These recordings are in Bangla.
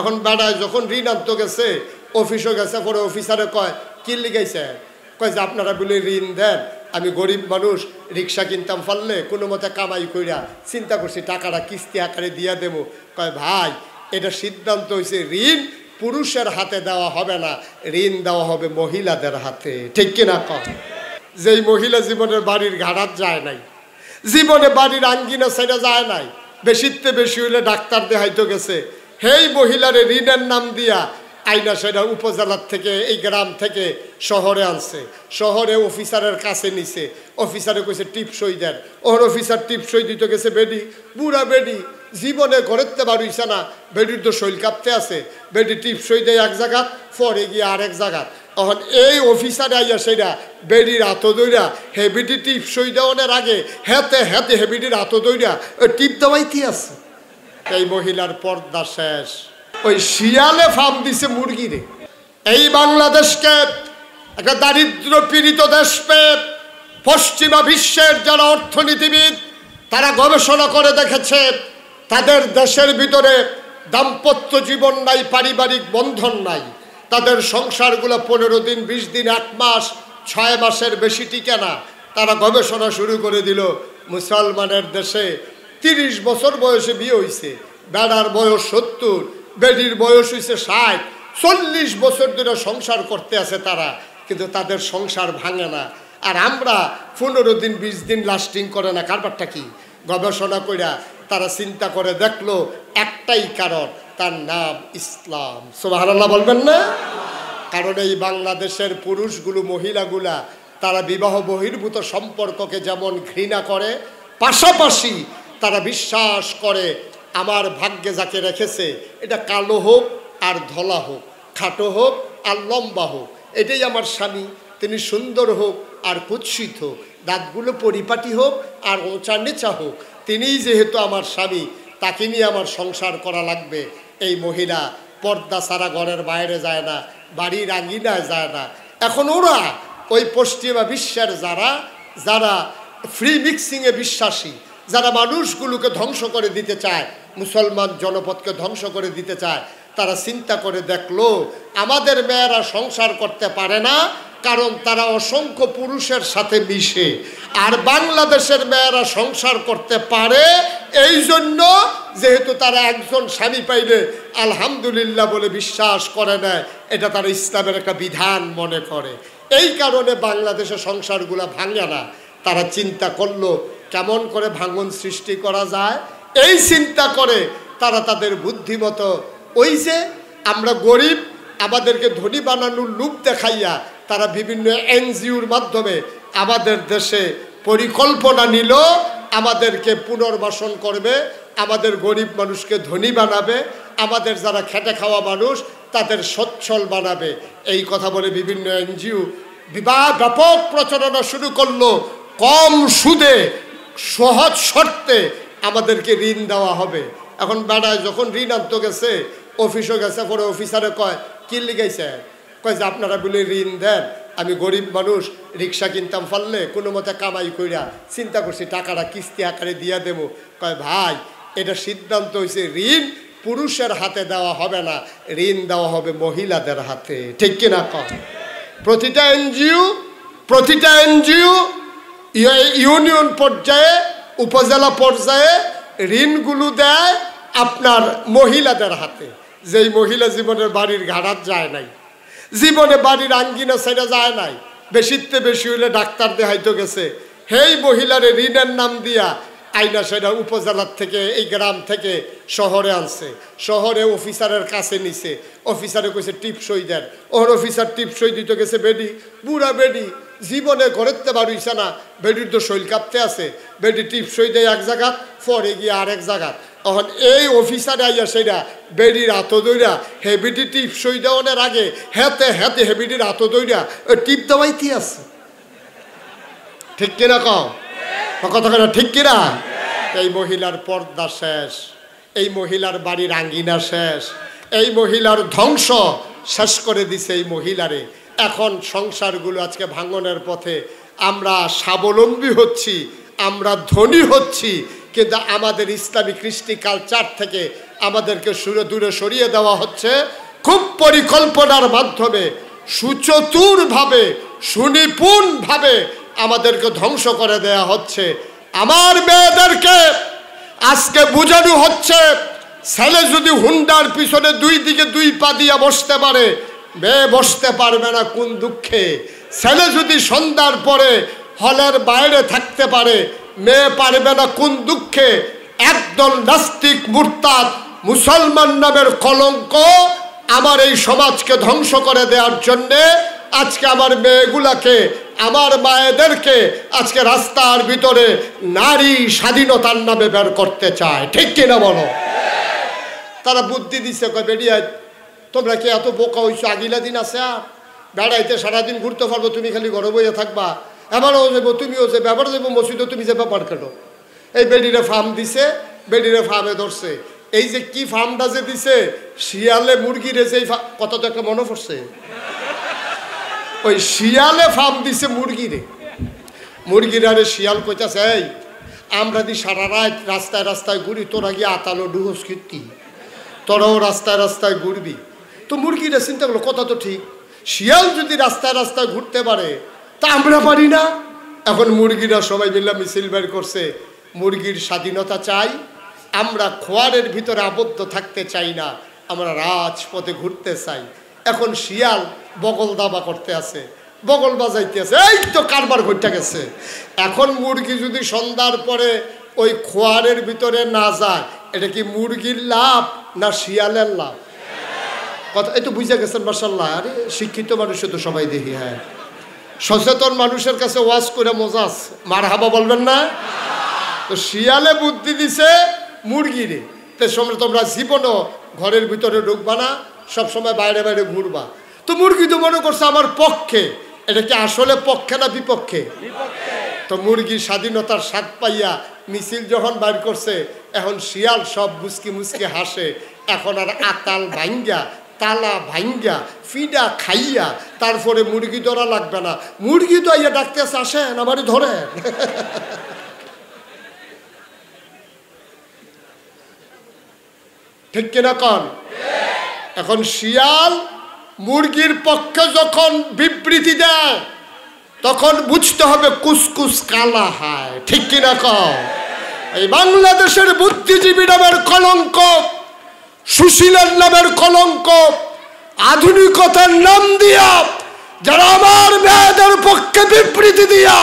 এখন বেড়ায় যখন ঋণ আনতে গেছে, অফিসও গেছে, পরে অফিসারে কয় কি লিখাইছে, কয় যে আপনারা বলে ঋণ দেন, আমি গরিব মানুষ, রিক্সা কিনতাম পারলে কোনো মতে কামাই কইরা চিন্তা করছি টাকাটা কিস্তি আকারে দিয়া দেবো। কয় ভাই এটা সিদ্ধান্ত হয়েছে ঋণ পুরুষের হাতে দেওয়া হবে না, ঋণ দেওয়া হবে মহিলাদের হাতে, ঠিক কিনা কয়? যেই মহিলা জীবনের বাড়ির ঘাড়াত যায় নাই, জীবনে বাড়ির আঙ্গিনা সেটা যায় নাই, বেশিতে বেশি হইলে ডাক্তার দেখাইতে গেছে, হেই মহিলারে ঋণের নাম দিয়া আইনা সেটা উপজেলার থেকে এই গ্রাম থেকে শহরে আনছে, শহরে অফিসারের কাছে নিছে, অফিসারে কইছে টিপসই দেন, ওর অফিসার টিপসই দিতে গেছে বেডি, বুড়া বেডি, জীবনে ঘরেতে বাড়িছে না, বেডির তো শৈল কাঁপতে আছে, বেডি টিপসই দেয় এক জায়গা, পরে গিয়ে আরেক জায়গা। তখন এই অফিসারে আইয়া সেটা বেডির হাত দইরা হেবিটি টিপসই দেওয়ানোর আগে হেতে হেতে হেবিটির হাত দইরা ওই টিপ দেওয়াইতে আছে। এই মহিলার পর্দা শেষ, ওই শিয়ালে ফার্ম দিছে মুরগিরে। এই বাংলাদেশকে একটা দারিদ্র পীড়িত দেশ পেয়ে পশ্চিমা বিশ্বের যারা অর্থনীতিবিদ তারা গবেষণা করে দেখেছে তাদের দেশের ভিতরে দাম্পত্য জীবন নাই, পারিবারিক বন্ধন নাই, তাদের সংসারগুলো 15 দিন 20 দিন 1 মাস 6 মাসের বেশি টিকে না। তারা গবেষণা শুরু করে দিল মুসলমানের দেশে 30 বছর বয়সে বিয়ে হয়েছে, বেড়ার বয়স 70, বেডির বয়স হয়েছে 60, 40 বছর ধরে সংসার করতে আছে তারা, কিন্তু তাদের সংসার ভাঙে না। আর আমরা 15 দিন 20 দিন লাস্টিং করে না, কারবারটা কি? গবেষণা কইরা তারা চিন্তা করে দেখলো একটাই কারণ, তার নাম ইসলাম। সুবহানাল্লাহ বলবেন না? কারণ এই বাংলাদেশের পুরুষগুলো মহিলাগুলা তারা বিবাহ বহির্ভূত সম্পর্ককে যেমন ঘৃণা করে, পাশাপাশি তারা বিশ্বাস করে আমার ভাগ্যে যাকে রেখেছে এটা কালো হোক আর ধলা হোক, খাটো হোক আর লম্বা হোক, এটাই আমার স্বামী, তিনি সুন্দর হোক আর কুৎসিত হোক, দাঁতগুলো পরিপাটি হোক আর ওঁচা নিচা হোক, তিনিই যেহেতু আমার স্বামী, তাকে নিয়ে আমার সংসার করা লাগবে। এই মহিলা পর্দা ছাড়া ঘরের বাইরে যায় না, বাড়ির আঙ্গিনায় যায় না। এখন ওরা ওই পশ্চিমা বিশ্বের যারা ফ্রি মিক্সিংয়ে বিশ্বাসী, যারা মানুষগুলোকে ধ্বংস করে দিতে চায়, মুসলমান জনপদকে ধ্বংস করে দিতে চায়, তারা চিন্তা করে দেখলো আমাদের মেয়েরা সংসার করতে পারে না, কারণ তারা অসংখ্য পুরুষের সাথে মিশে, আর বাংলাদেশের মেয়েরা সংসার করতে পারে এই জন্য যেহেতু তারা একজন স্বামী পাইলে আলহামদুলিল্লাহ বলে বিশ্বাস করে নেয়, এটা তারা ইসলামের একটা বিধান মনে করে। এই কারণে বাংলাদেশে সংসারগুলো ভাঙে না। তারা চিন্তা করলো কেমন করে ভাঙন সৃষ্টি করা যায়, এই চিন্তা করে তারা তাদের বুদ্ধিমতো ওই যে আমরা গরিব, আমাদেরকে ধনী বানানোর লোভ দেখাইয়া তারা বিভিন্ন এনজিওর মাধ্যমে আমাদের দেশে পরিকল্পনা নিল, আমাদেরকে পুনর্বাসন করবে, আমাদের গরিব মানুষকে ধনী বানাবে, আমাদের যারা খেটে খাওয়া মানুষ তাদের সচ্ছল বানাবে। এই কথা বলে বিভিন্ন এনজিও ব্যাপক প্রচারণা শুরু করলো, কম সুদে সহজ শর্তে আমাদেরকে ঋণ দেওয়া হবে। এখন বেড়ায় যখন ঋণ আনতে গেছে, অফিসও গেছে, পরে অফিসারে কয় কি লিখাইছে, কয় যে আপনারা বলে ঋণ দেন, আমি গরিব মানুষ, রিক্সা কিনতাম পারলে কোনো মতে কামাই কইরা চিন্তা করছি টাকাটা কিস্তি আকারে দিয়া দেবো। কয় ভাই এটা সিদ্ধান্ত হয়েছে ঋণ পুরুষের হাতে দেওয়া হবে না, ঋণ দেওয়া হবে মহিলাদের হাতে, ঠিক কিনা কয়? প্রতিটা এনজিও ইউনিয়ন পর্যায়ে, উপজেলা পর্যায়ে ঋণগুলো দেয় আপনার মহিলাদের হাতে। যেই মহিলা জীবনের বাড়ির ঘাড়াত যায় নাই, জীবনে বাড়ির আঙ্গিনা সেটা যায় নাই, বেশিতে বেশি হইলে ডাক্তার দেখাইতে গেছে, হেই মহিলারে ঋণের নাম দিয়া আইনা সেটা উপজেলার থেকে এই গ্রাম থেকে শহরে আনছে, শহরে অফিসারের কাছে নিছে, অফিসারে কইছে টিপসই দেন, ওর অফিসার টিপসই দিতে গেছে বেডি, বুড়া বেডি, জীবনে ঘরেতে বাড়িছে না, বেডির তো শৈল কাঁপতে আছে, বেডি টিপসই দেয় এক জায়গা, পরে গিয়ে আরেক জায়গা। তখন এই অফিসারে আইয়া সেটা বেডির হাত দইরা হেবিটি টিপসই দেওয়ানোর আগে হেতে হেতে হেবিটির হাত দইরা ওই টিপ দেওয়াইতে আছে, ঠিক কিনা কও? কথা কেনা ঠিক কিনা? এই মহিলার পর্দা শেষ, এই মহিলার বাড়ির আঙ্গিনা শেষ, এই মহিলার ধ্বংস শেষ করে দিছে এই মহিলারে। এখন সংসারগুলো আজকে ভাঙনের পথে, আমরা স্বাবলম্বী হচ্ছি, আমরা ধনী হচ্ছি, কিন্তু আমাদের ইসলামী কৃষ্টি কালচার থেকে আমাদেরকে দূরে সরিয়ে দেওয়া হচ্ছে খুব পরিকল্পনার মাধ্যমে, সুচতুরভাবে, সুনিপুণভাবে আমাদেরকে ধ্বংস করে দেয়া হচ্ছে। আমার মেয়েদেরকে আজকে বোঝানো হচ্ছে, ছেলে যদি হুন্ডার পিছনে দুই দিকে দুই পা দিয়া বসতে পারে, মেয়ে বসতে পারবে না কোন দুঃখে। ছেলে যদি সন্ধ্যার পরে হলের বাইরে থাকতে পারে, মেয়ে পারবে না কোন দুঃখে। একদল নাস্তিক মুরতাদ মুসলমান নামের কলঙ্ক আমার এই সমাজকে ধ্বংস করে দেওয়ার জন্যে আজকে আমার মেয়েগুলাকে, আমার মায়েদেরকে আজকে রাস্তার ভিতরে নারী স্বাধীনতার নামে বের করতে চায়। ঠিক কিনা বলো? তারা বুদ্ধি দিছে, কয় বেরিয়ে তোমরা কি এত বোকা হইছো? আগিলা দিন আছে আর বেড়াইতে সারাদিন ঘুরতে পারবো, তুমি খালি ঘরে বইয়া থাকবা। এবারও যাবো, তুমিও যে ব্যাপার যাবো মসজিদও তুমি যে ব্যাপার কেন। এই বেডিরে ফার্ম দিছে, বেডিরে ফার্মে ধরছে। এই যে কি ফার্মটা যে দিছে, শিয়ালে মুরগি রেছে, এই কথা তো একটা মনে পড়ছে। ওই শিয়ালে ফার্ম দিছে মুরগিরে। মুরগির আরে শিয়াল কইতাছে, এই আমরা দি সারা রাত রাস্তায় রাস্তায় ঘুরি, তোরা গিয়ে আতালো ডুহস কীর্তি, তোরাও রাস্তায় রাস্তায় ঘুরবি। তো মুরগিরা চিন্তা করলো, কথা তো ঠিক, শিয়াল যদি রাস্তায় রাস্তায় ঘুরতে পারে তা আমরা পারি না। এখন মুরগিরা সবাই মিলে মিছিল বের করছে, মুরগির স্বাধীনতা চাই, আমরা খোয়ারের ভিতরে আবদ্ধ থাকতে চাই না, আমরা রাজপথে ঘুরতে চাই। এখন শিয়াল বগল দাবা করতে আছে, বগল বাজাইতে আছে, এই তো কারবার ঘটে গেছে। এখন মুরগি যদি সন্ধ্যার পরে ওই খোয়ারের ভিতরে না যায়, এটা কি মুরগির লাভ না শিয়ালের লাভ? কথা এই তো বুঝে গেছেন মাশাআল্লাহ। আরে শিক্ষিত মানুষে তো সবাই দেখি, হ্যাঁ সচেতন মানুষের কাছে ওয়াজ করে মজা আছে, মারহাবা বলবেন না? তো শিয়ালে বুদ্ধি দিছে মুরগিরে, তো সময় তোমরা জীবনও ঘরের ভিতরে ঢুকবা না, সবসময় বাইরে বাইরে ঘুরবা। তো মুরগি তো মনে করছে আমার পক্ষে, এটা কি আসলে পক্ষে না বিপক্ষে? তো মুরগির স্বাধীনতার স্বাদ পাইয়া মিছিল যখন বাইর করছে, এখন শিয়াল সব মুসকি মুসকি হাসে। এখন আর আতাল ভাঙ্গা, তালা ভাঙ্গা, ফিডা খাইয়া তারপরে মুরগি ধরা লাগবে না। মুরগি তো আইয়া ডাকতে আসে, আসেন আমারই ধরেন। ঠিক কিনা কন? এখন শিয়াল মুরগির পক্ষে যখন বিবৃতি দেয়, তখন বুঝতে হবে কুসকুস কালা হয়। ঠিক কিনা কন? এই বাংলাদেশের বুদ্ধিজীবী নামের কলঙ্ক, সুশীলের নামের কলঙ্ক, আধুনিকতার নাম দিয়া যারা আমার মেয়েদের পক্ষে বিবৃতি দিয়া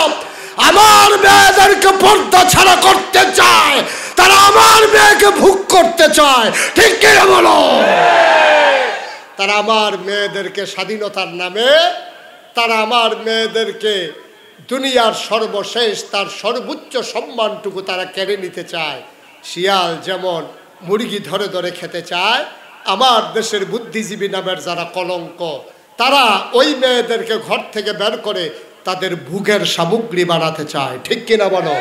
আমার মেয়েদেরকে পর্দা ছাড়া করতে চায়, তারা আমার মেয়েকে ভোগ করতে চায়। ঠিক কিনা বলো? তারা আমার মেয়েদেরকে স্বাধীনতার নামে, তারা আমার মেয়েদেরকে দুনিয়ার সর্বশেষ তার সর্বোচ্চ সম্মানটুকু তারা কেড়ে নিতে চায়। শিয়াল যেমন মুরগি ধরে ধরে খেতে চায়, আমার দেশের বুদ্ধিজীবী নামের যারা কলঙ্ক, তারা ওই মেয়েদেরকে ঘর থেকে বের করে তাদের ভোগের সামগ্রী বানাতে চায়। ঠিক কিনা বলো?